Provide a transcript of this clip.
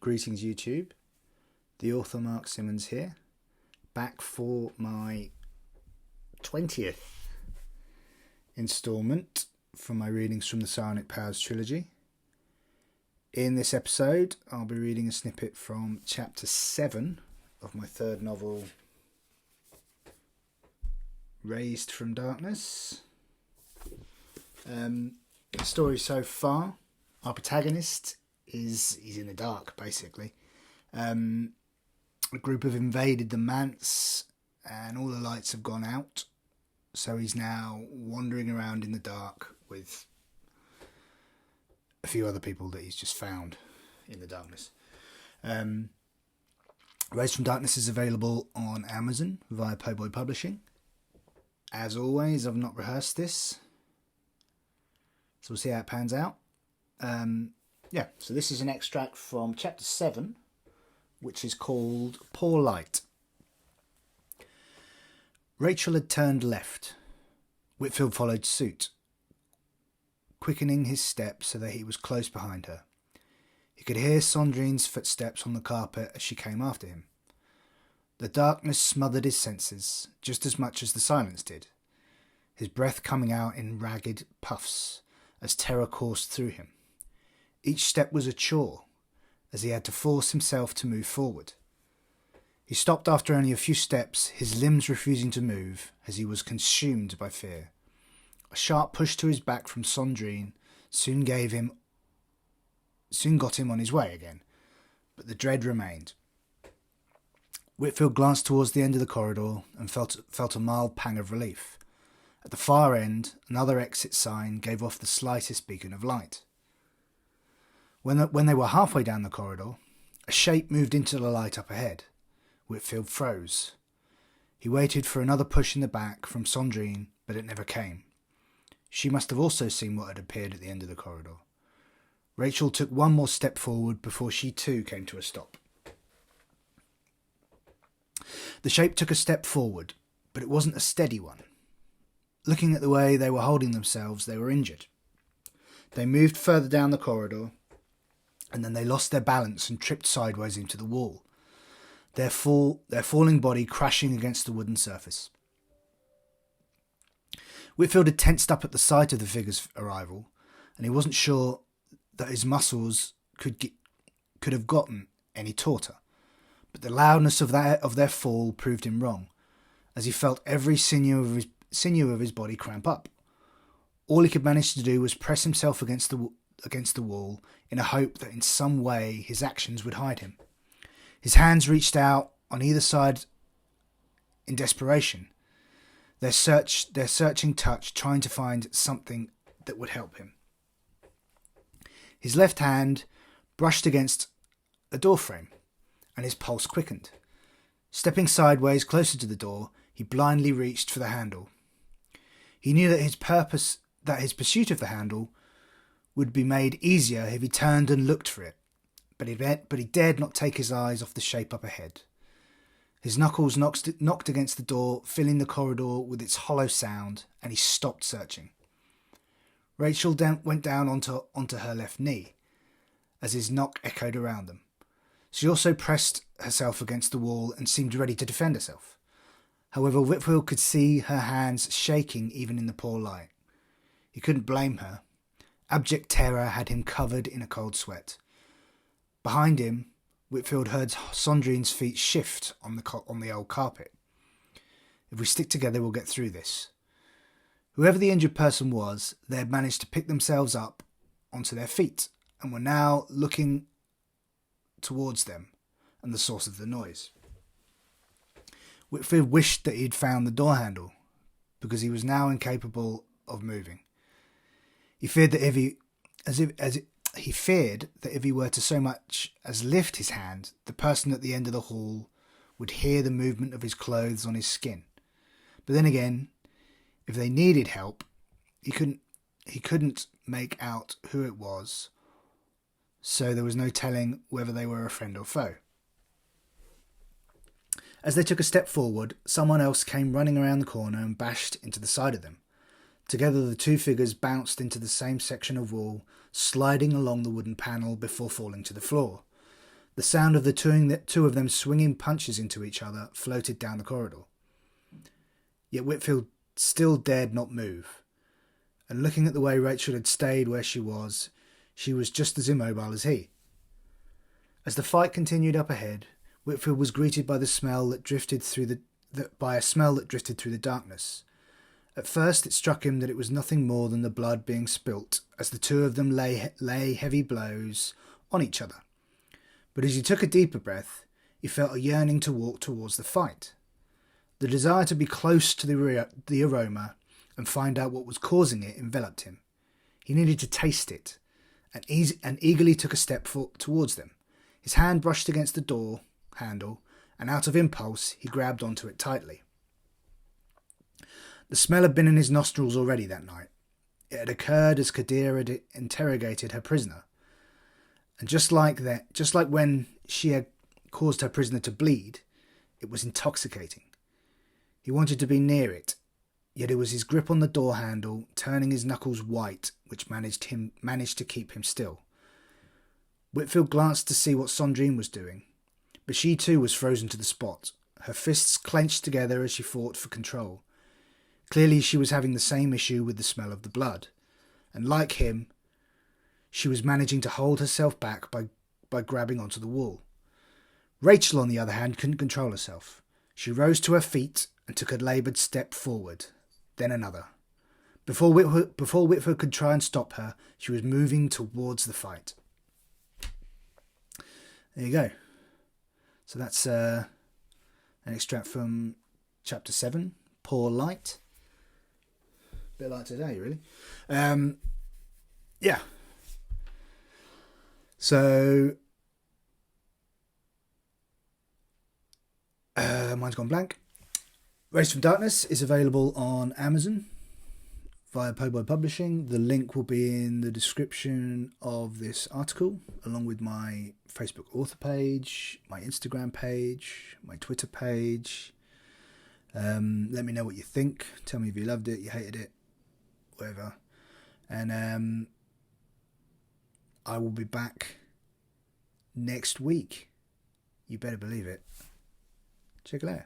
Greetings YouTube, the author Mark Simmons here, back for my 20th instalment from my readings from the Psionic Powers Trilogy. In this episode I'll be reading a snippet from chapter 7 of my third novel, Raised from Darkness. The story so far, our protagonist he's in the dark basically. A group have invaded the Manse and all the lights have gone out, so he's now wandering around in the dark with a few other people that he's just found in the darkness. Raised from Darkness is available on Amazon via Poe Boy Publishing. As always, I've not rehearsed this, so we'll see how it pans out. So this is an extract from chapter 7, which is called Poor Light. Rachel had turned left. Whitfield followed suit, quickening his steps so that he was close behind her. He could hear Sandrine's footsteps on the carpet as she came after him. The darkness smothered his senses just as much as the silence did, his breath coming out in ragged puffs as terror coursed through him. Each step was a chore, as he had to force himself to move forward. He stopped after only a few steps, his limbs refusing to move as he was consumed by fear. A sharp push to his back from Sandrine soon got him on his way again, but the dread remained. Whitfield glanced towards the end of the corridor and felt a mild pang of relief. At the far end, another exit sign gave off the slightest beacon of light. When they were halfway down the corridor, a shape moved into the light up ahead. Whitfield froze. He waited for another push in the back from Sandrine, but it never came. She must have also seen what had appeared at the end of the corridor. Rachel took one more step forward before she too came to a stop. The shape took a step forward, but it wasn't a steady one. Looking at the way they were holding themselves, they were injured. They moved further down the corridor, and then they lost their balance and tripped sideways into the wall, their falling body crashing against the wooden surface. Whitfield had tensed up at the sight of the figure's arrival, and he wasn't sure that his muscles could have gotten any tauter. But the loudness of their fall proved him wrong, as he felt every sinew of his body cramp up. All he could manage to do was press himself against the wall in a hope that in some way his actions would hide him. His hands reached out on either side in desperation, their searching touch trying to find something that would help him. His left hand brushed against a doorframe, and his pulse quickened. Stepping sideways closer to the door, he blindly reached for the handle. He knew that his pursuit of the handle would be made easier if he turned and looked for it, but he dared not take his eyes off the shape up ahead. His knuckles knocked against the door, filling the corridor with its hollow sound, and he stopped searching. Rachel went down onto her left knee, as his knock echoed around them. She also pressed herself against the wall and seemed ready to defend herself. However, Whitfield could see her hands shaking even in the poor light. He couldn't blame her. Abject terror had him covered in a cold sweat. Behind him, Whitfield heard Sandrine's feet shift on the old carpet. If we stick together, we'll get through this. Whoever the injured person was, they had managed to pick themselves up onto their feet and were now looking towards them and the source of the noise. Whitfield wished that he'd found the door handle, because he was now incapable of moving. He feared that if he were to so much as lift his hand, the person at the end of the hall would hear the movement of his clothes on his skin. But then again, if they needed help, he couldn't make out who it was, so there was no telling whether they were a friend or foe. As they took a step forward, someone else came running around the corner and bashed into the side of them. Together the two figures bounced into the same section of wall, sliding along the wooden panel before falling to the floor. The sound of the two of them swinging punches into each other floated down the corridor. Yet Whitfield still dared not move, and looking at the way Rachel had stayed where she was just as immobile as he. As the fight continued up ahead, Whitfield was greeted by a smell that drifted through the darkness. At first it struck him that it was nothing more than the blood being spilt as the two of them lay heavy blows on each other. But as he took a deeper breath, he felt a yearning to walk towards the fight. The desire to be close to the aroma and find out what was causing it enveloped him. He needed to taste it, and eagerly took a step towards them. His hand brushed against the door handle, and out of impulse he grabbed onto it tightly. The smell had been in his nostrils already that night. It had occurred as Kadir had interrogated her prisoner. And just like when she had caused her prisoner to bleed, it was intoxicating. He wanted to be near it, yet it was his grip on the door handle, turning his knuckles white, which managed to keep him still. Whitfield glanced to see what Sandrine was doing, but she too was frozen to the spot, her fists clenched together as she fought for control. Clearly she was having the same issue with the smell of the blood, and like him, she was managing to hold herself back by grabbing onto the wall. Rachel, on the other hand, couldn't control herself. She rose to her feet and took a laboured step forward, then another. Before Whitfield could try and stop her, she was moving towards the fight. There you go. So that's an extract from Chapter 7, Poor Light. Bit like today, really. Yeah. So, mine's gone blank. Race from Darkness is available on Amazon via Poe Boy Publishing. The link will be in the description of this article, along with my Facebook author page, my Instagram page, my Twitter page. Let me know what you think. Tell me if you loved it, you hated it, whatever. And I will be back next week. You better believe it. Check it out.